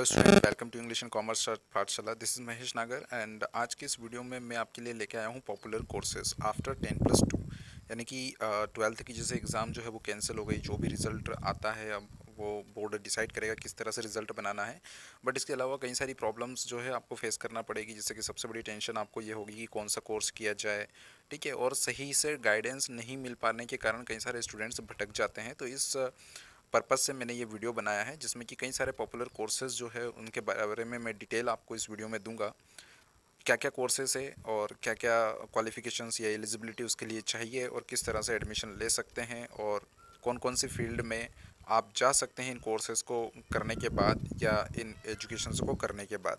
Hello student, welcome to English and commerce Pathshala. This is Mahesh Nagar and आज की इस video में मैं आपके लिए लेके आया हूँ पॉपुलर कोर्सेज आफ्टर 10+2। यानी कि 12th की जैसे एग्ज़ाम जो है वो कैंसिल हो गई। जो भी रिज़ल्ट आता है अब वो बोर्ड डिसाइड करेगा किस तरह से रिज़ल्ट बनाना है। बट इसके अलावा कई सारी प्रॉब्लम्स जो है आपको फेस करना पड़ेगी। जैसे कि सबसे बड़ी टेंशन आपको ये होगी कि कौन सा कोर्स किया जाए, ठीक है। और सही से गाइडेंस नहीं मिल पाने के कारण कई सारे स्टूडेंट्स भटक जाते हैं। तो इस पर्पज़ से मैंने ये वीडियो बनाया है जिसमें कि कई सारे पॉपुलर कोर्सेज़ जो है उनके बारे में मैं डिटेल आपको इस वीडियो में दूंगा। क्या क्या कोर्सेज़ है और क्या क्या क्वालिफ़िकेशंस या एलिजिबिलिटी उसके लिए चाहिए और किस तरह से एडमिशन ले सकते हैं और कौन कौन सी फील्ड में आप जा सकते हैं इन कोर्सेज़ को करने के बाद या इन एजुकेशंस को करने के बाद।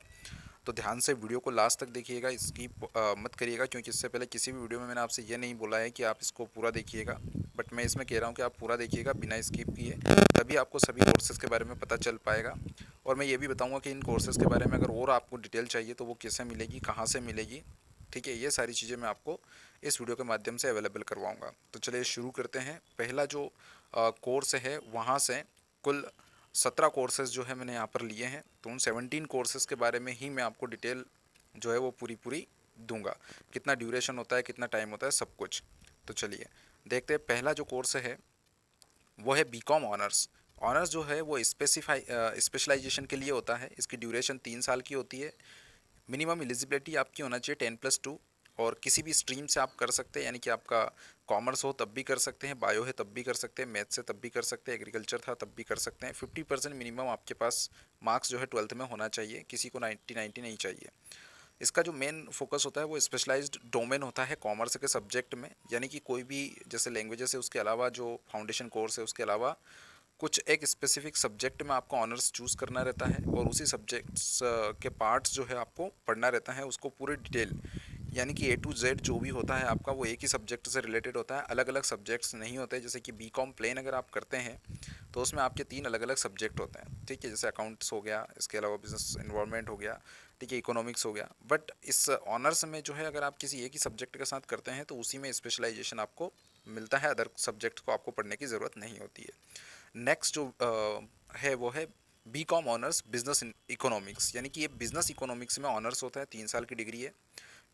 तो ध्यान से वीडियो को लास्ट तक देखिएगा, स्किप मत करिएगा, क्योंकि इससे पहले किसी भी वीडियो में मैंने आपसे ये नहीं बोला है कि आप इसको पूरा देखिएगा। बट मैं इसमें कह रहा हूँ कि आप पूरा देखिएगा बिना स्किप किए, तभी आपको सभी कोर्सेज़ के बारे में पता चल पाएगा। और मैं ये भी बताऊँगा कि इन कोर्सेज़ के बारे में अगर और आपको डिटेल चाहिए तो वो कैसे मिलेगी, कहाँ से मिलेगी, ठीक है। ये सारी चीज़ें मैं आपको इस वीडियो के माध्यम से अवेलेबल करवाऊँगा। तो चलिए शुरू करते हैं। पहला जो कोर्स है वहाँ से कुल 17 कोर्सेज़ जो है मैंने यहाँ पर लिए हैं। तो उन 17 कोर्सेज़ के बारे में ही मैं आपको डिटेल जो है वो पूरी दूंगा। कितना ड्यूरेशन होता है, कितना टाइम होता है, सब कुछ। तो चलिए देखते हैं। पहला जो कोर्स है वो है बीकॉम ऑनर्स। ऑनर्स जो है वो स्पेशलाइजेशन के लिए होता है। इसकी ड्यूरेशन 3 साल की होती है। मिनिमम एलिजिबिलिटी आपकी होना चाहिए 10+2। और किसी भी स्ट्रीम से आप कर सकते हैं, यानी कि आपका कॉमर्स हो तब भी कर सकते हैं, बायो है तब भी कर सकते हैं, मैथ से तब भी कर सकते हैं, एग्रीकल्चर था तब भी कर सकते हैं। 50% मिनिमम आपके पास मार्क्स जो है 12th में होना चाहिए। किसी को 90 नहीं चाहिए। इसका जो मेन फोकस होता है वो स्पेशलाइज्ड डोमेन होता है कॉमर्स के सब्जेक्ट में। यानी कि कोई भी जैसे लैंग्वेजेस है उसके अलावा जो फाउंडेशन कोर्स है उसके अलावा कुछ एक स्पेसिफिक सब्जेक्ट में आपको ऑनर्स चूज़ करना रहता है और उसी सब्जेक्ट्स के पार्ट्स जो है आपको पढ़ना रहता है, उसको पूरे डिटेल। यानी कि A to Z जो भी होता है आपका वो एक ही सब्जेक्ट से रिलेटेड होता है, अलग अलग सब्जेक्ट्स नहीं होते। जैसे कि बीकॉम प्लेन अगर आप करते हैं तो उसमें आपके 3 अलग अलग सब्जेक्ट होते हैं, ठीक है। जैसे अकाउंट्स हो गया, इसके अलावा बिजनेस इन्वायरमेंट हो गया, ठीक है, इकोनॉमिक्स हो गया। बट इस ऑनर्स में जो है अगर आप किसी एक ही सब्जेक्ट के साथ करते हैं तो उसी में स्पेशलाइजेशन आपको मिलता है, अदर सब्जेक्ट को आपको पढ़ने की ज़रूरत नहीं होती है। नेक्स्ट जो है वो है B com honours business economics. यानी कि ये बिजनेस इकोनॉमिक्स में ऑनर्स होता है, 3 साल की डिग्री है।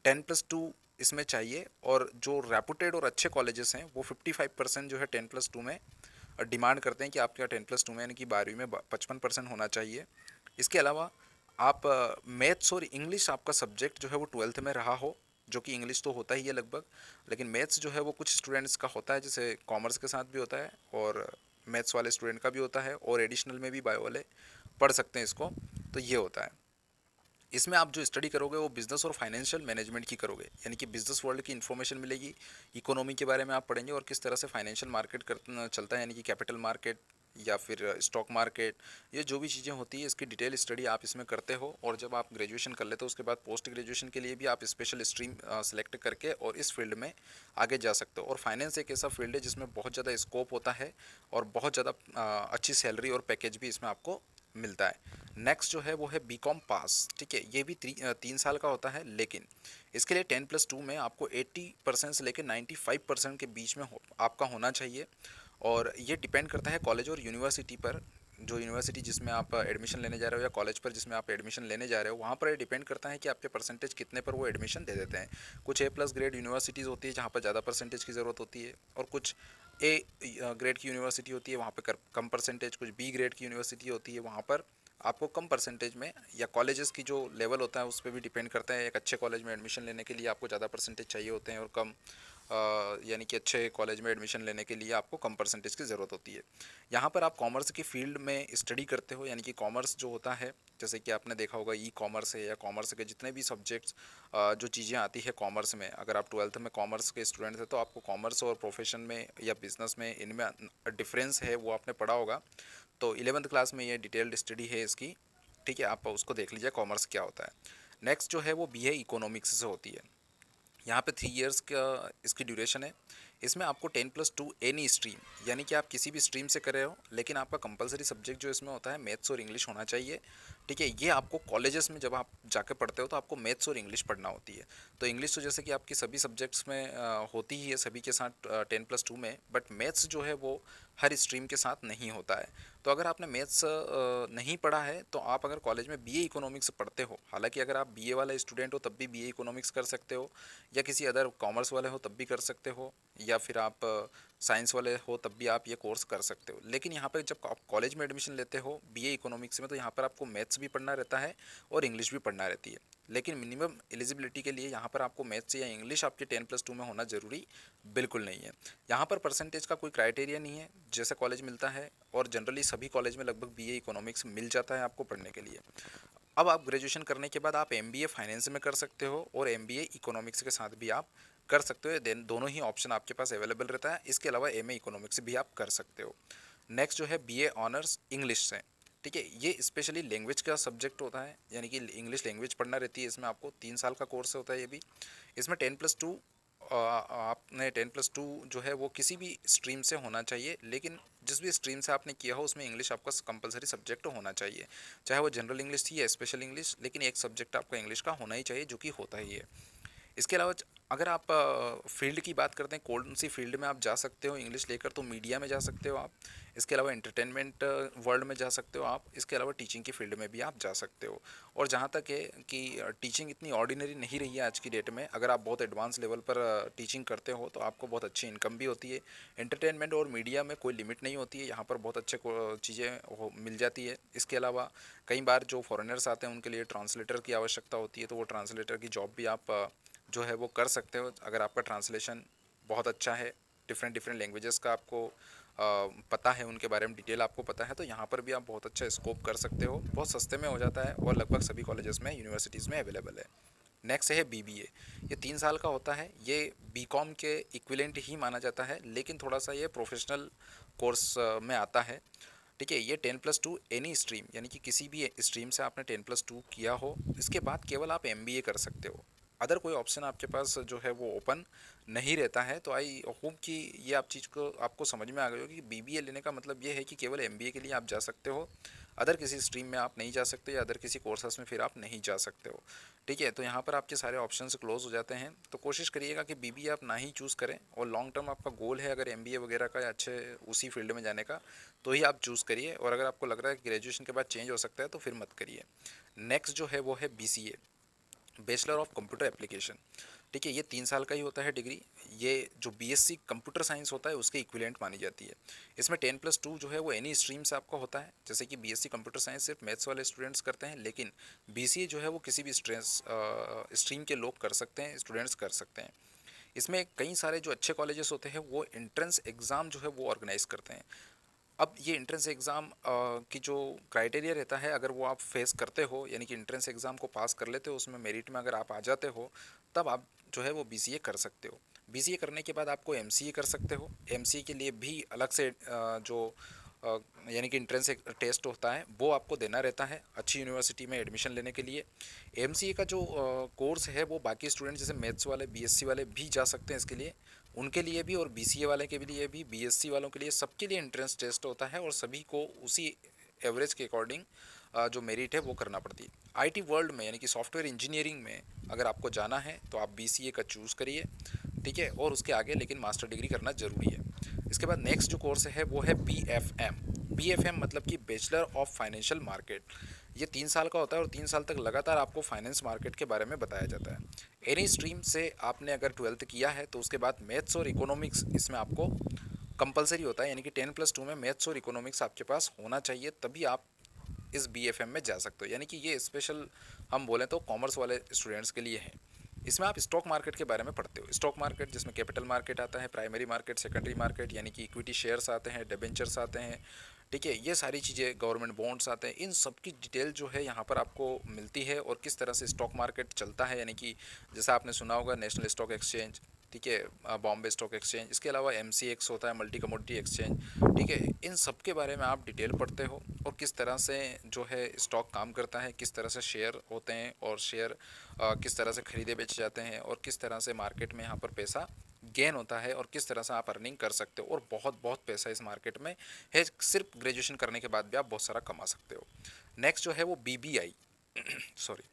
10+2 इसमें चाहिए। और जो रेपुटेड और अच्छे कॉलेजेस हैं वो 55% जो है 10+2 में डिमांड करते हैं कि आपका 10+2 में यानी कि 12वीं में 55% होना चाहिए। इसके अलावा आप मैथ्स और इंग्लिश आपका सब्जेक्ट जो है वो 12th में रहा हो, जो कि इंग्लिश तो होता ही है लगभग, लेकिन मैथ्स जो है वो कुछ स्टूडेंट्स का होता है, जैसे कॉमर्स के साथ भी होता है और मैथ्स वाले स्टूडेंट का भी होता है, और एडिशनल में भी बायो वाले पढ़ सकते हैं इसको। तो ये होता है। इसमें आप जो स्टडी करोगे वो बिजनेस और फाइनेंशियल मैनेजमेंट की करोगे, यानी कि बिजनेस वर्ल्ड की इन्फॉर्मेशन मिलेगी, इकोनॉमी के बारे में आप पढ़ेंगे और किस तरह से फाइनेंशियल मार्केट चलता है, यानी कि कैपिटल मार्केट या फिर स्टॉक मार्केट। ये जो भी चीज़ें होती है इसकी डिटेल स्टडी आप इसमें करते हो। और जब आप ग्रेजुएशन कर लेते हो उसके बाद पोस्ट ग्रेजुएशन के लिए भी आप स्पेशल स्ट्रीम सेलेक्ट करके और इस फील्ड में आगे जा सकते हो। और फाइनेंस एक ऐसा फील्ड है जिसमें बहुत ज़्यादा स्कोप होता है और बहुत ज़्यादा अच्छी सैलरी और पैकेज भी इसमें आपको मिलता है। नेक्स्ट जो है वो है बीकॉम पास, ठीक है। ये भी 3 साल का होता है, लेकिन इसके लिए 10+2 में आपको 80% से लेकर 95% के बीच में आपका होना चाहिए। और ये डिपेंड करता है कॉलेज और यूनिवर्सिटी पर। जो यूनिवर्सिटी जिसमें आप एडमिशन लेने जा रहे हो या कॉलेज पर जिसमें आप एडमिशन लेने जा रहे हो वहाँ पर ये डिपेंड करता है कि आपके परसेंटेज कितने पर वो एडमिशन दे देते हैं। कुछ A+ ग्रेड यूनिवर्सिटीज़ होती है जहाँ पर ज़्यादा परसेंटेज की ज़रूरत होती है, और कुछ ए ग्रेड की यूनिवर्सिटी होती है वहाँ पर कम परसेंटेज, कुछ B ग्रेड की यूनिवर्सिटी होती है वहाँ पर आपको कम परसेंटेज में, या कॉलेजेस की जो लेवल होता है उस पर भी डिपेंड करता है। एक अच्छे कॉलेज में एडमिशन लेने के लिए आपको ज़्यादा परसेंटेज चाहिए होते हैं और कम यानी कि अच्छे कॉलेज में एडमिशन लेने के लिए आपको कम परसेंटेज की ज़रूरत होती है। यहाँ पर आप कॉमर्स की फील्ड में स्टडी करते हो, यानी कि कॉमर्स जो होता है जैसे कि आपने देखा होगा ई कॉमर्स है या कॉमर्स के जितने भी सब्जेक्ट्स जो चीज़ें आती है कॉमर्स में। अगर आप 12th में कॉमर्स के स्टूडेंट थे तो आपको कॉमर्स और प्रोफेशन में या बिजनेस में इनमें डिफरेंस है वो आपने पढ़ा होगा। तो 11th क्लास में ये डिटेल्ड स्टडी है इसकी, ठीक है। आप उसको देख लीजिए कॉमर्स क्या होता है। नेक्स्ट जो है वो BA इकोनॉमिक्स से होती है। यहाँ पे 3 इयर्स का इसकी ड्यूरेशन है। इसमें आपको 10+2 एनी स्ट्रीम, यानी कि आप किसी भी स्ट्रीम से कर रहे हो, लेकिन आपका कंपलसरी सब्जेक्ट जो इसमें होता है मैथ्स और इंग्लिश होना चाहिए, ठीक है। ये आपको कॉलेजेस में जब आप जाके पढ़ते हो तो आपको मैथ्स और इंग्लिश पढ़ना होती है। तो इंग्लिश तो जैसे कि आपकी सभी सब्जेक्ट्स में होती ही है सभी के साथ 10+2 में, बट मैथ्स जो है वो हर स्ट्रीम के साथ नहीं होता है। तो अगर आपने मैथ्स नहीं पढ़ा है तो आप अगर कॉलेज में बीए इकोनॉमिक्स पढ़ते हो, हालांकि अगर आप बीए वाला स्टूडेंट हो तब भी बीए इकोनॉमिक्स कर सकते हो, या किसी अदर कॉमर्स वाले हो तब भी कर सकते हो, या फिर आप साइंस वाले हो तब भी आप ये कोर्स कर सकते हो। लेकिन यहाँ पर जब आप कॉलेज में एडमिशन लेते हो बीए इकोनॉमिक्स में, तो यहाँ पर आपको मैथ्स भी पढ़ना रहता है और इंग्लिश भी पढ़ना रहती है। लेकिन मिनिमम एलिजिबिलिटी के लिए यहाँ पर आपको मैथ्स या इंग्लिश आपके 10+2 में होना ज़रूरी बिल्कुल नहीं है। यहाँ पर परसेंटेज का कोई क्राइटेरिया नहीं है, जैसा कॉलेज मिलता है, और जनरली सभी कॉलेज में लगभग बीए इकोनॉमिक्स मिल जाता है आपको पढ़ने के लिए। अब आप ग्रेजुएशन करने के बाद आप एमबीए फाइनेंस में कर सकते हो और एमबीए इकोनॉमिक्स के साथ भी आप कर सकते हो। देन दोनों ही ऑप्शन आपके पास अवेलेबल रहता है। इसके अलावा एमए इकोनॉमिक्स भी आप कर सकते हो। नेक्स्ट जो है बीए ऑनर्स इंग्लिश से, ठीक है, ये स्पेशली लैंग्वेज का सब्जेक्ट होता है, यानी कि इंग्लिश लैंग्वेज पढ़ना रहती है। इसमें आपको 3 साल का कोर्स होता है ये भी। इसमें 10+2 आपने 10+2 जो है वो किसी भी स्ट्रीम से होना चाहिए, लेकिन जिस भी स्ट्रीम से आपने किया हो उसमें इंग्लिश आपका कंपलसरी सब्जेक्ट होना चाहिए, चाहे वो जनरल इंग्लिश थी या स्पेशल इंग्लिश, लेकिन एक सब्जेक्ट आपका इंग्लिश का होना ही चाहिए, जो कि होता ही है। इसके अलावा अगर आप फील्ड की बात करते हैं, कौन सी फील्ड में आप जा सकते हो इंग्लिश लेकर, तो मीडिया में जा सकते हो आप। इसके अलावा एंटरटेनमेंट वर्ल्ड में जा सकते हो आप। इसके अलावा टीचिंग की फील्ड में भी आप जा सकते हो। और जहाँ तक है कि टीचिंग इतनी ऑर्डिनरी नहीं रही है आज की डेट में, अगर आप बहुत एडवांस लेवल पर टीचिंग करते हो तो आपको बहुत अच्छी इनकम भी होती है। एंटरटेनमेंट और मीडिया में कोई लिमिट नहीं होती है, यहाँ पर बहुत अच्छे चीज़ें मिल जाती है। इसके अलावा कई बार जो फॉरेनर्स आते हैं उनके लिए ट्रांसलेटर की आवश्यकता होती है, तो वो ट्रांसलेटर की जॉब भी आप जो है वो कर सकते हो, अगर आपका ट्रांसलेशन बहुत अच्छा है, डिफरेंट डिफरेंट लैंग्वेजेस का आपको पता है, उनके बारे में डिटेल आपको पता है, तो यहाँ पर भी आप बहुत अच्छा स्कोप कर सकते हो। बहुत सस्ते में हो जाता है और लगभग सभी कॉलेजेस में, यूनिवर्सिटीज़ में अवेलेबल है। नेक्स्ट है बीबीए। ये 3 साल का होता है। ये बीकॉम के इक्विवेलेंट ही माना जाता है, लेकिन थोड़ा सा ये प्रोफेशनल कोर्स में आता है, ठीक है। ये 10+2 एनी स्ट्रीम, यानी कि किसी भी स्ट्रीम से आपने 10+2 किया हो, इसके बाद केवल आप एमबीए कर सकते हो। अदर कोई ऑप्शन आपके पास जो है वो ओपन नहीं रहता है। तो आई होप कि ये आप चीज़ को आपको समझ में आ गई होगी कि बीबीए लेने का मतलब ये है कि केवल एमबीए के लिए आप जा सकते हो, अदर किसी स्ट्रीम में आप नहीं जा सकते, या अदर किसी कोर्सेस में फिर आप नहीं जा सकते हो, ठीक है। तो यहाँ पर आपके सारे ऑप्शंस क्लोज हो जाते हैं। तो कोशिश करिएगा कि बीबीए आप ना ही चूज़ करें, और लॉन्ग टर्म आपका गोल है अगर एमबीए वगैरह का या अच्छे उसी फील्ड में जाने का, तो ही आप चूज़ करिए। और अगर आपको लग रहा है कि ग्रेजुएशन के बाद चेंज हो सकता है तो फिर मत करिए। नेक्स्ट जो है वो है BCA, bachelor of computer application, ठीक है। ये 3 साल का ही होता है डिग्री। ये जो बीएससी कंप्यूटर साइंस होता है उसके इक्विवेलेंट मानी जाती है। इसमें 10+2 जो है वो एनी स्ट्रीम से आपका होता है, जैसे कि बीएससी कंप्यूटर साइंस सिर्फ मैथ्स वाले स्टूडेंट्स करते हैं, लेकिन बीसीए जो है वो किसी भी स्ट्रीम के लोग कर सकते हैं, स्टूडेंट्स कर सकते हैं। इसमें कई सारे जो अच्छे कॉलेजेस होते हैं वो एंट्रेंस एग्ज़ाम जो है वो ऑर्गेनाइज करते हैं। अब ये एंट्रेंस एग्ज़ाम की जो क्राइटेरिया रहता है, अगर वो आप फेस करते हो, यानी कि एंट्रेंस एग्ज़ाम को पास कर लेते हो, उसमें मेरिट में अगर आप आ जाते हो, तब आप जो है वो बीसीए कर सकते हो। बीसीए करने के बाद आपको एमसीए कर सकते हो। एमसीए के लिए भी अलग से जो यानी कि एंट्रेंस एक टेस्ट होता है वो आपको देना रहता है अच्छी यूनिवर्सिटी में एडमिशन लेने के लिए। एमसीए का जो कोर्स है वो बाकी स्टूडेंट जैसे मैथ्स वाले, बीएससी वाले भी जा सकते हैं इसके लिए, उनके लिए भी, और बीसीए वाले के लिए भी, बीएससी वालों के लिए, सबके लिए एंट्रेंस टेस्ट होता है, और सभी को उसी एवरेज के अकॉर्डिंग जो मेरिट है वो करना पड़ती है। आईटी वर्ल्ड में, यानी कि सॉफ्टवेयर इंजीनियरिंग में अगर आपको जाना है तो आप बीसीए का चूज़ करिए, ठीक है, और उसके आगे लेकिन मास्टर डिग्री करना ज़रूरी है। इसके बाद नेक्स्ट जो कोर्स है वो है बीएफएम। बीएफएम मतलब कि बैचलर ऑफ फाइनेंशियल मार्केट। ये 3 साल का होता है और 3 साल तक लगातार आपको फाइनेंस मार्केट के बारे में बताया जाता है। एनी स्ट्रीम से आपने अगर 12th किया है तो उसके बाद मैथ्स और इकोनॉमिक्स इसमें आपको कंपलसरी होता है, यानी कि 10+2 में मैथ्स और इकोनॉमिक्स आपके पास होना चाहिए, तभी आप इस बीएफएम में जा सकते हो। यानी कि ये स्पेशल हम बोलें तो कॉमर्स वाले स्टूडेंट्स के लिए है। इसमें आप स्टॉक मार्केट के बारे में पढ़ते हो। स्टॉक मार्केट जिसमें कैपिटल मार्केट आता है, प्राइमरी मार्केट, सेकेंडरी मार्केट, यानी कि इक्विटी शेयर्स आते हैं, डिबेंचर्स आते हैं, ठीक है, ये सारी चीज़ें, गवर्नमेंट बॉन्ड्स आते हैं, इन सब की डिटेल जो है यहाँ पर आपको मिलती है, और किस तरह से स्टॉक मार्केट चलता है, यानी कि जैसा आपने सुना होगा नेशनल स्टॉक एक्सचेंज, ठीक है, बॉम्बे स्टॉक एक्सचेंज, इसके अलावा एमसीएक्स होता है, मल्टी कमोडिटी एक्सचेंज, ठीक है। इन सब के बारे में आप डिटेल पढ़ते हो, और किस तरह से जो है स्टॉक काम करता है, किस तरह से शेयर होते हैं, और शेयर किस तरह से खरीदे बेचे जाते हैं, और किस तरह से मार्केट में यहाँ पर पैसा गेन होता है, और किस तरह से आप अर्निंग कर सकते हो। और बहुत बहुत पैसा इस मार्केट में है, सिर्फ ग्रेजुएशन करने के बाद भी आप बहुत सारा कमा सकते हो। नेक्स्ट जो है वो बीबीआई सॉरी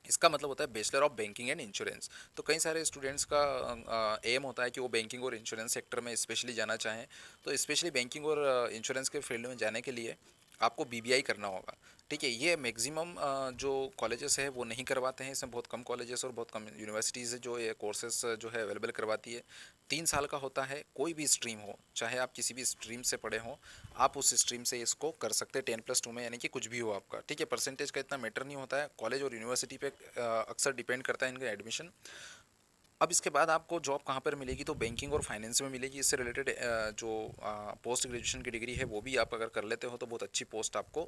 इसका मतलब होता है bachelor of banking and insurance. तो कई सारे स्टूडेंट्स का एम होता है कि वो बैंकिंग और इंश्योरेंस सेक्टर में स्पेशली जाना चाहें। तो स्पेशली बैंकिंग और इंश्योरेंस के फील्ड में जाने के लिए आपको बीबीआई करना होगा। ठीक है, ये मैक्सिमम जो कॉलेजेस है वो नहीं करवाते हैं, इसमें बहुत कम कॉलेजेस और बहुत कम यूनिवर्सिटीज़ जो ये कोर्सेस जो है अवेलेबल करवाती है। 3 साल का होता है, कोई भी स्ट्रीम हो, चाहे आप किसी भी स्ट्रीम से पढ़े हों, आप उस स्ट्रीम से इसको कर सकते हैं 10+2 में, यानी कि कुछ भी हो आपका। ठीक है, परसेंटेज का इतना मैटर नहीं होता है, कॉलेज और यूनिवर्सिटी पे अक्सर डिपेंड करता है इनका एडमिशन। अब इसके बाद आपको जॉब कहाँ पर मिलेगी, तो बैंकिंग और फाइनेंस में मिलेगी। इससे रिलेटेड जो पोस्ट ग्रेजुएशन की डिग्री है वो भी आप अगर कर लेते हो तो बहुत अच्छी पोस्ट आपको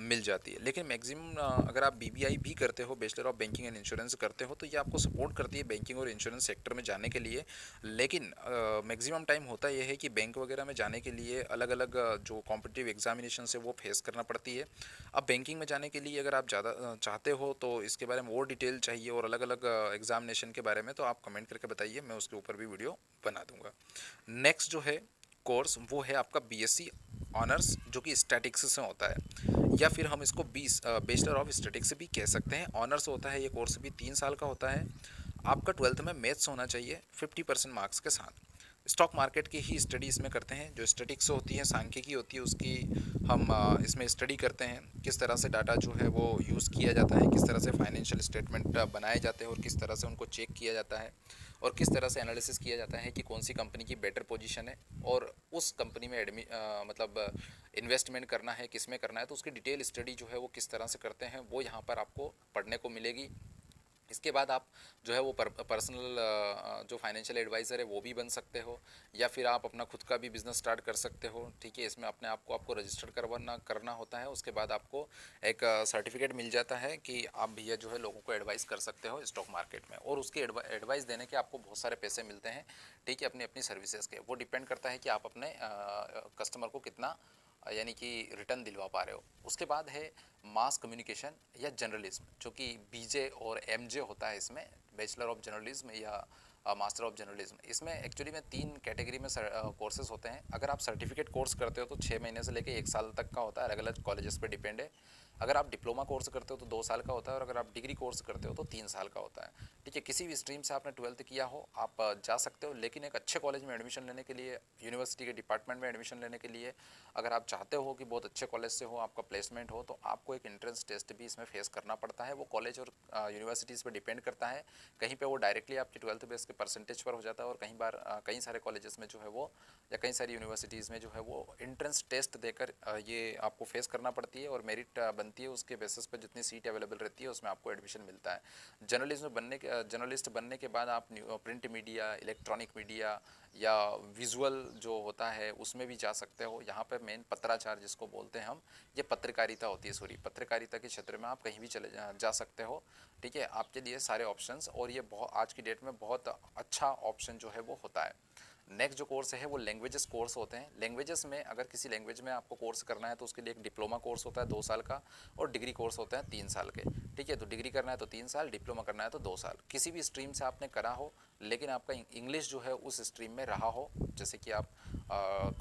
मिल जाती है। लेकिन मैक्सिमम अगर आप बीबीआई भी करते हो, bachelor of banking and insurance करते हो, तो ये आपको सपोर्ट करती है बैंकिंग और इंश्योरेंस सेक्टर में जाने के लिए। लेकिन मैक्सिमम टाइम होता यह है कि बैंक वगैरह में जाने के लिए अलग अलग जो कॉम्पिटिटिव एग्जामिनेशन है वो फेस करना पड़ती है। अब बैंकिंग में जाने के लिए अगर आप ज़्यादा चाहते हो तो इसके बारे में और डिटेल चाहिए और अलग अलग एग्जामिनेशन के बारे में, तो आप कमेंट करके बताइए, मैं उसके ऊपर भी वीडियो बना दूंगा। नेक्स्ट जो है कोर्स वो है आपका बीएससी ऑनर्स, जो कि स्टैटिक्स से होता है, या फिर हम इसको बैचलर ऑफ स्टैटिक्स भी कह सकते हैं। ऑनर्स होता है, ये कोर्स भी 3 साल का होता है। आपका 12th में मैथ्स होना चाहिए 50% मार्क्स के साथ। स्टॉक मार्केट की ही स्टडी इसमें करते हैं, जो स्टैटिक्स होती है, सांख्यिकी होती है, उसकी हम इसमें स्टडी करते हैं। किस तरह से डाटा जो है वो यूज़ किया जाता है, किस तरह से फाइनेंशियल स्टेटमेंट बनाए जाते हैं और किस तरह से उनको चेक किया जाता है, और किस तरह से एनालिसिस किया जाता है कि कौन सी कंपनी की बेटर पोजीशन है और उस कंपनी में मतलब इन्वेस्टमेंट करना है, किस में करना है। तो उसकी डिटेल स्टडी जो है वो किस तरह से करते हैं वो यहाँ पर आपको पढ़ने को मिलेगी। इसके बाद आप जो है वो पर्सनल जो फाइनेंशियल एडवाइज़र है वो भी बन सकते हो, या फिर आप अपना खुद का भी बिज़नेस स्टार्ट कर सकते हो। ठीक है, इसमें अपने आप को आपको रजिस्टर करना होता है। उसके बाद आपको एक सर्टिफिकेट मिल जाता है कि आप भैया जो है लोगों को एडवाइस कर सकते हो स्टॉक मार्केट में, और उसके एडवाइस देने के आपको बहुत सारे पैसे मिलते हैं। ठीक है, अपनी अपनी सर्विसेज के, वो डिपेंड करता है कि आप अपने कस्टमर को कितना यानी कि रिटर्न दिलवा पा रहे हो। उसके बाद है मास कम्युनिकेशन या जर्नलिज्म, जो कि बीजे और एमजे होता है इसमें, बैचलर ऑफ जर्नलिज्म या मास्टर ऑफ जर्नलिज्म। इसमें एक्चुअली में 3 कैटेगरी में कोर्सेज होते हैं। अगर आप सर्टिफिकेट कोर्स करते हो तो 6 महीने से लेकर 1 साल तक का होता है, अलग अलग कॉलेजेस पे डिपेंड है। अगर आप डिप्लोमा कोर्स करते हो तो 2 साल का होता है, और अगर आप डिग्री कोर्स करते हो तो 3 साल का होता है। ठीक है, किसी भी स्ट्रीम से आपने 12th किया हो आप जा सकते हो, लेकिन एक अच्छे कॉलेज में एडमिशन लेने के लिए, यूनिवर्सिटी के डिपार्टमेंट में एडमिशन लेने के लिए, अगर आप चाहते हो कि बहुत अच्छे कॉलेज से हो, आपका प्लेसमेंट हो, तो आपको एक एंट्रेंस टेस्ट भी इसमें फेस करना पड़ता है। वो कॉलेज और यूनिवर्सिटीज़ पे डिपेंड करता है। कहीं पे वो डायरेक्टली आपकी 12th बेस के परसेंटेज पर हो जाता है, और कहीं बार कई सारे कॉलेजेस में जो है वो, या कई सारी यूनिवर्सिटीज़ में जो है वो एंट्रेंस टेस्ट देकर ये आपको फेस करना पड़ती है, और मेरिट बनती है। उसके बेसिस पर जितनी सीट अवेलेबल रहती है उसमें आपको एडमिशन मिलता है। जर्नलिस्ट बनने के बाद आप प्रिंट मीडिया, इलेक्ट्रॉनिक मीडिया या विजुअल जो होता है उसमें भी जा सकते हो। यहाँ पर मेन पत्राचार जिसको बोलते हैं हम, ये पत्रकारिता होती है, सॉरी, पत्रकारिता के क्षेत्र में आप कहीं भी जा सकते हो। ठीक है, आपके लिए सारे ऑप्शंस, और ये बहुत आज की डेट में बहुत अच्छा ऑप्शन जो है वो होता है। नेक्स्ट जो कोर्स है वो लैंग्वेजेस कोर्स होते हैं। लैंग्वेजेस में अगर किसी लैंग्वेज में आपको कोर्स करना है तो उसके लिए एक डिप्लोमा कोर्स होता है 2 साल का, और डिग्री कोर्स होते हैं 3 साल के। ठीक है, तो डिग्री करना है तो 3 साल, डिप्लोमा करना है तो 2 साल। किसी भी स्ट्रीम से आपने करा हो, लेकिन आपका इंग्लिश जो है उस स्ट्रीम में रहा हो, जैसे कि आप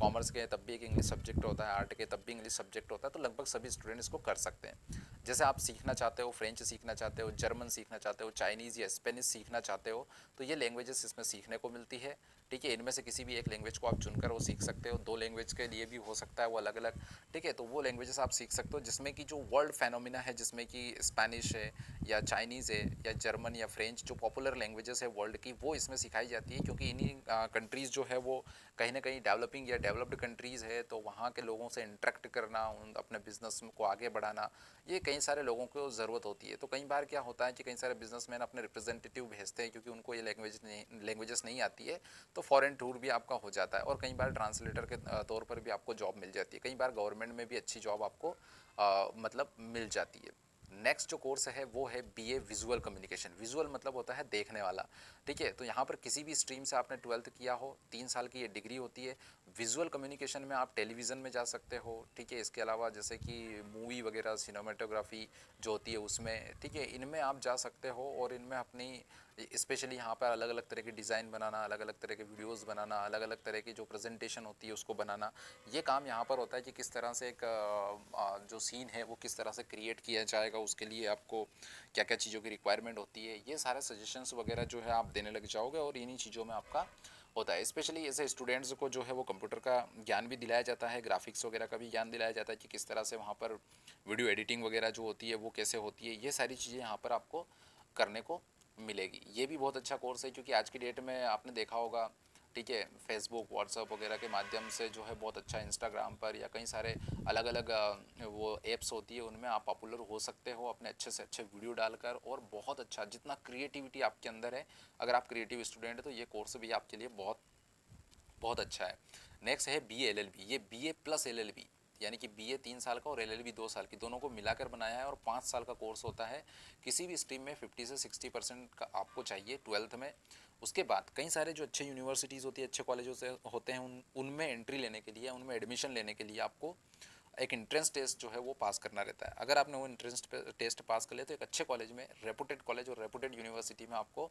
कॉमर्स के तब भी एक इंग्लिश सब्जेक्ट होता है, आर्ट के तब भी इंग्लिश सब्जेक्ट होता है, तो लगभग सभी स्टूडेंट इसको कर सकते हैं। जैसे आप सीखना चाहते हो, फ्रेंच सीखना चाहते हो, जर्मन सीखना चाहते हो, चाइनीज़ या स्पेनिश सीखना चाहते हो, तो ये लैंग्वेजेस इसमें सीखने को मिलती है। ठीक है, इनमें से किसी भी एक लैंग्वेज को आप चुनकर वो सीख सकते हो। 2 लैंग्वेज के लिए भी हो सकता है वो अलग अलग। ठीक है, तो वो लैंग्वेजेस आप सीख सकते हो जिसमें कि जो वर्ल्ड फेनोमिना है, जिसमें कि स्पेनिश है या चाइनीज़ है या जर्मन या फ्रेंच, जो पॉपुलर लैंग्वेजेस है वर्ल्ड की, वो इसमें सिखाई जाती है। क्योंकि इन्हीं कंट्रीज़ जो है वो कहीं ना कहीं डेवलपिंग या डेवलप्ड कंट्रीज़ है, तो वहाँ के लोगों से इंटरेक्ट करना, उन अपने बिजनेस को आगे बढ़ाना, ये कई सारे लोगों को ज़रूरत होती है। तो कई बार क्या होता है कि कई सारे बिजनेसमैन अपने रिप्रेजेंटेटिव भेजते हैं, क्योंकि उनको ये लैंग्वेजेस नहीं आती है, तो फॉरेन टूर भी आपका हो जाता है, और कई बार ट्रांसलेटर के तौर पर भी आपको जॉब मिल जाती है। कई बार गवर्नमेंट में भी अच्छी जॉब आपको मतलब मिल जाती है। नेक्स्ट जो कोर्स है वो है बीए विजुअल कम्युनिकेशन। विजुअल मतलब होता है देखने वाला। ठीक है, तो यहाँ पर किसी भी स्ट्रीम से आपने 12th किया हो, 3 साल की ये डिग्री होती है। विजुअल कम्युनिकेशन में आप टेलीविज़न में जा सकते हो, ठीक है। इसके अलावा जैसे कि मूवी वगैरह सिनेमेटोग्राफी जो होती है उसमें, ठीक है, इनमें आप जा सकते हो और इनमें अपनी स्पेशली यहाँ पर अलग अलग तरह की डिज़ाइन बनाना, अलग अलग तरह के वीडियोस बनाना, अलग अलग तरह की जो प्रेजेंटेशन होती है उसको बनाना, ये काम यहाँ पर होता है कि किस तरह से एक जो सीन है वो किस तरह से क्रिएट किया जाएगा, उसके लिए आपको क्या क्या चीज़ों की रिक्वायरमेंट होती है, ये सारे सजेशंस वगैरह जो है आप देने लग जाओगे और इन्हीं चीज़ों में आपका होता है। स्पेशली ऐसे स्टूडेंट्स को जो है वो कंप्यूटर का ज्ञान भी दिलाया जाता है, ग्राफिक्स वगैरह का भी ज्ञान दिलाया जाता है कि किस तरह से वहाँ पर वीडियो एडिटिंग वगैरह जो होती है वो कैसे होती है, ये सारी चीज़ें यहाँ पर आपको करने को मिलेगी। ये भी बहुत अच्छा कोर्स है क्योंकि आज की डेट में आपने देखा होगा, ठीक है, फेसबुक व्हाट्सअप वगैरह के माध्यम से जो है बहुत अच्छा इंस्टाग्राम पर या कई सारे अलग अलग वो एप्स होती है उनमें आप पॉपुलर हो सकते हो अपने अच्छे से अच्छे वीडियो डालकर, और बहुत अच्छा जितना क्रिएटिविटी आपके अंदर है, अगर आप क्रिएटिव स्टूडेंट है तो ये कोर्स भी आपके लिए बहुत बहुत अच्छा है। नेक्स्ट है बी एल एल बी। ये बी ए प्लस एल एल बी, यानी कि बी ए 3 साल का और एल एल बी 2 साल की, दोनों को मिलाकर बनाया है और 5 साल का कोर्स होता है। किसी भी स्ट्रीम में 50 से 60% का आपको चाहिए 12th में। उसके बाद कई सारे जो अच्छे यूनिवर्सिटीज़ होती है, अच्छे कॉलेज से होते हैं, उनमें एंट्री लेने के लिए, उनमें एडमिशन लेने के लिए आपको एक एंट्रेंस टेस्ट जो है वो पास करना रहता है। अगर आपने वो एंट्रेंस टेस्ट पास कर लिया तो एक अच्छे कॉलेज में, रेपुटेड कॉलेज और रेपुटेड यूनिवर्सिटी में आपको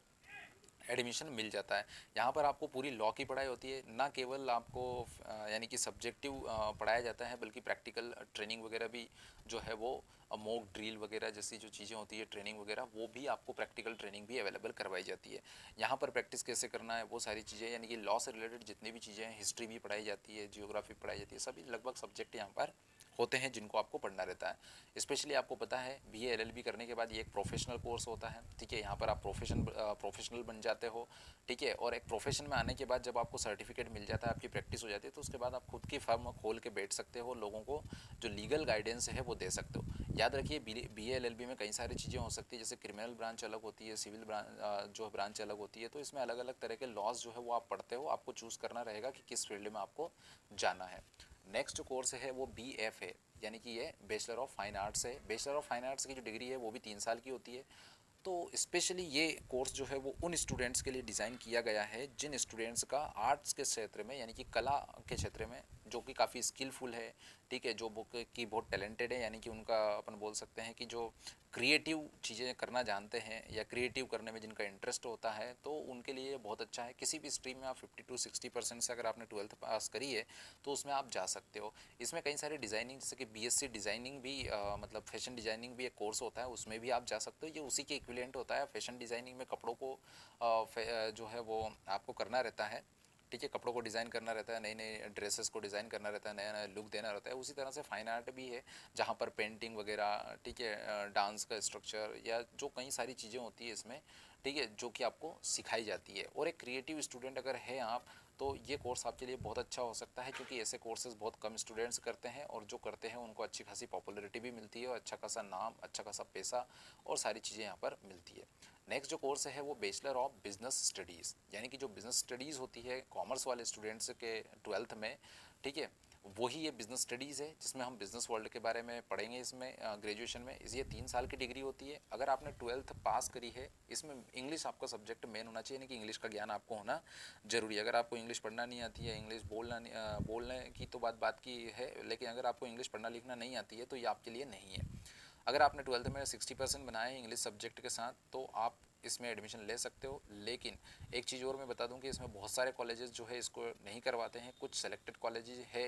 एडमिशन मिल जाता है। यहाँ पर आपको पूरी लॉ की पढ़ाई होती है, ना केवल आपको यानी कि सब्जेक्टिव पढ़ाया जाता है, बल्कि प्रैक्टिकल ट्रेनिंग वगैरह भी जो है वो मॉक ड्रिल वगैरह जैसी जो चीज़ें होती है, ट्रेनिंग वगैरह, वो भी आपको प्रैक्टिकल ट्रेनिंग भी अवेलेबल करवाई जाती है। यहाँ पर प्रैक्टिस कैसे करना है वो सारी चीज़ें, यानी कि लॉ से रिलेटेड जितनी भी चीज़ें हैं, हिस्ट्री भी पढ़ाई जाती है, जियोग्राफी पढ़ाई जाती है, सभी लगभग सब्जेक्ट यहाँ पर होते हैं जिनको आपको पढ़ना रहता है। स्पेशली आपको पता है B A L L B करने के बाद ये एक प्रोफेशनल कोर्स होता है, ठीक है। यहाँ पर आप प्रोफेशनल बन जाते हो, ठीक है। और एक प्रोफेशन में आने के बाद जब आपको सर्टिफिकेट मिल जाता है, आपकी प्रैक्टिस हो जाती है, तो उसके बाद आप खुद की फर्म खोल के बैठ सकते हो, लोगों को जो लीगल गाइडेंस है वो दे सकते हो। याद रखिए B A L L B में कई सारी चीज़ें हो सकती है, जैसे क्रिमिनल ब्रांच अलग होती है, सिविल ब्रांच जो ब्रांच अलग होती है, तो इसमें अलग अलग तरह के लॉज जो है वो आप पढ़ते हो, आपको चूज़ करना रहेगा कि किस फील्ड में आपको जाना है। नेक्स्ट कोर्स है वो बी एफ है, यानी कि ये बैचलर ऑफ फाइन आर्ट्स है। बैचलर ऑफ फाइन आर्ट्स की जो डिग्री है वो भी 3 साल की होती है। तो स्पेशली ये कोर्स जो है वो उन स्टूडेंट्स के लिए डिज़ाइन किया गया है जिन स्टूडेंट्स का आर्ट्स के क्षेत्र में, यानी कि कला के क्षेत्र में, जो कि काफ़ी स्किलफुल है, ठीक है, जो बुक की बहुत टैलेंटेड है, यानी कि उनका अपन बोल सकते हैं कि जो क्रिएटिव चीज़ें करना जानते हैं या क्रिएटिव करने में जिनका इंटरेस्ट होता है, तो उनके लिए बहुत अच्छा है। किसी भी स्ट्रीम में आप 50 to 60% से अगर आपने 12th पास करी है तो उसमें आप जा सकते हो। इसमें कई सारे डिज़ाइनिंग, जैसे कि बीएससी डिज़ाइनिंग भी मतलब फैशन डिज़ाइनिंग भी एक कोर्स होता है, उसमें भी आप जा सकते हो। ये उसी के इक्विवेलेंट होता है। फैशन डिज़ाइनिंग में कपड़ों को जो है वो आपको करना रहता है, ठीक है, कपड़ों को डिज़ाइन करना रहता है, नई नई ड्रेसेस को डिज़ाइन करना रहता है, नया नया लुक देना रहता है। उसी तरह से फाइन आर्ट भी है जहाँ पर पेंटिंग वगैरह, ठीक है, डांस का स्ट्रक्चर या जो कई सारी चीज़ें होती है इसमें, ठीक है, जो कि आपको सिखाई जाती है। और एक क्रिएटिव स्टूडेंट अगर है आप, तो ये कोर्स आपके लिए बहुत अच्छा हो सकता है, क्योंकि ऐसे कोर्सेज बहुत कम स्टूडेंट्स करते हैं और जो करते हैं उनको अच्छी खासी पॉपुलैरिटी भी मिलती है और अच्छा खासा नाम, अच्छा खासा पैसा और सारी चीज़ें यहाँ पर मिलती है। नेक्स्ट जो कोर्स है वो बैचलर ऑफ बिजनेस स्टडीज़, यानी कि जो बिजनेस स्टडीज़ होती है कॉमर्स वाले स्टूडेंट्स के 12th में, ठीक है, वही ये बिज़नेस स्टडीज़ है जिसमें हम बिज़नेस वर्ल्ड के बारे में पढ़ेंगे। इसमें ग्रेजुएशन में ये 3 साल की डिग्री होती है। अगर आपने 12th पास करी है, इसमें इंग्लिश आपका सब्जेक्ट मेन होना चाहिए, यानी कि इंग्लिश का ज्ञान आपको होना ज़रूरी है। अगर आपको इंग्लिश पढ़ना नहीं आती है, इंग्लिश बोलने की तो बात की है, लेकिन अगर आपको इंग्लिश पढ़ना लिखना नहीं आती है तो ये आपके लिए नहीं है। अगर आपने 12th में 60% बनाए हैं इंग्लिश सब्जेक्ट के साथ तो आप इसमें एडमिशन ले सकते हो। लेकिन एक चीज़ और मैं बता दूं कि इसमें बहुत सारे कॉलेजेस जो है इसको नहीं करवाते हैं। कुछ सेलेक्टेड कॉलेजेस है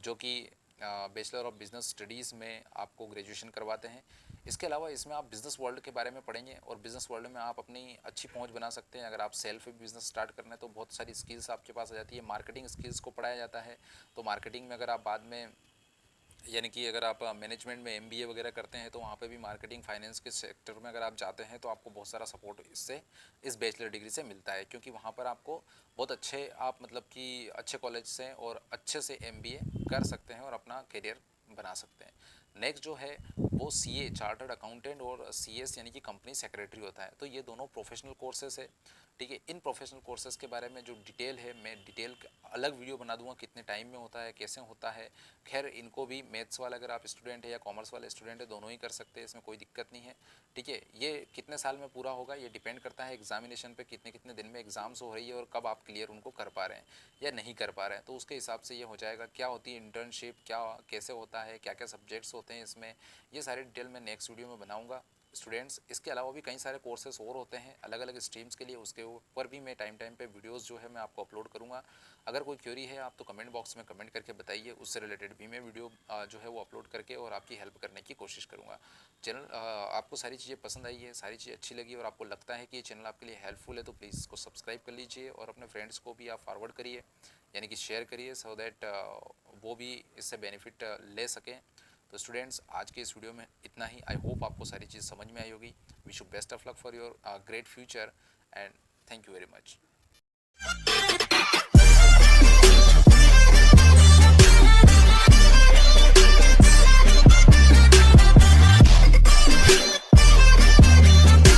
जो कि बैचलर ऑफ बिजनेस स्टडीज़ में आपको ग्रेजुएशन करवाते हैं। इसके अलावा इसमें आप बिज़नेस वर्ल्ड के बारे में पढ़ेंगे और बिज़नेस वर्ल्ड में आप अपनी अच्छी पहुंच बना सकते हैं। अगर आप सेल्फ बिज़नेस स्टार्ट करना है तो बहुत सारी स्किल्स आपके पास आ जाती है। मार्केटिंग स्किल्स को पढ़ाया जाता है, तो मार्केटिंग में अगर आप बाद में, यानी कि अगर आप मैनेजमेंट में एमबीए वगैरह करते हैं तो वहाँ पे भी मार्केटिंग फाइनेंस के सेक्टर में अगर आप जाते हैं तो आपको बहुत सारा सपोर्ट इससे, इस बैचलर डिग्री से मिलता है, क्योंकि वहाँ पर आपको बहुत अच्छे, आप मतलब कि अच्छे कॉलेज से और अच्छे से एमबीए कर सकते हैं और अपना करियर बना सकते हैं। नेक्स्ट जो है वो सीए चार्टर्ड अकाउंटेंट और सीएस यानी कि कंपनी सेक्रेटरी होता है। तो ये दोनों प्रोफेशनल कोर्सेज है, ठीक है। इन प्रोफेशनल कोर्सेज़ के बारे में जो डिटेल है, मैं डिटेल अलग वीडियो बना दूंगा, कितने टाइम में होता है, कैसे होता है। खैर इनको भी मैथ्स वाला अगर आप स्टूडेंट है या कॉमर्स वाले स्टूडेंट है, दोनों ही कर सकते हैं, इसमें कोई दिक्कत नहीं है। ठीक है। ये कितने साल में पूरा होगा ये डिपेंड करता है एग्जामिनेशन पे, कितने कितने दिन में एग्जाम्स हो रही है और कब आप क्लियर उनको कर पा रहे हैं या नहीं कर पा रहे हैं, तो उसके हिसाब से ये हो जाएगा। क्या होती है इंटर्नशिप, क्या कैसे होता है, क्या क्या सब्जेक्ट्स होते हैं इसमें, ये सारी डिटेल मैं नेक्स्ट वीडियो में बनाऊंगा स्टूडेंट्स। इसके अलावा भी कई सारे कोर्सेज और होते हैं अलग अलग स्ट्रीम्स के लिए, उसके ऊपर भी मैं टाइम टाइम पे वीडियोस जो है मैं आपको अपलोड करूँगा। अगर कोई क्वेरी है आप तो कमेंट बॉक्स में कमेंट करके बताइए, उससे रिलेटेड भी मैं वीडियो जो है वो अपलोड करके और आपकी हेल्प करने की कोशिश करूँगा। चैनल आपको सारी चीज़ें पसंद आई है, सारी चीज़ें अच्छी लगी और आपको लगता है कि ये चैनल आपके लिए हेल्पफुल है, तो प्लीज़ इसको सब्सक्राइब कर लीजिए और अपने फ्रेंड्स को भी आप फॉरवर्ड करिए, यानी कि शेयर करिए, सो दैट वो भी इससे बेनिफिट ले सकें। तो स्टूडेंट्स आज के इस वीडियो में इतना ही। आई होप आपको सारी चीज़ समझ में आई होगी। Wish you best of luck for your great future and thank you very much.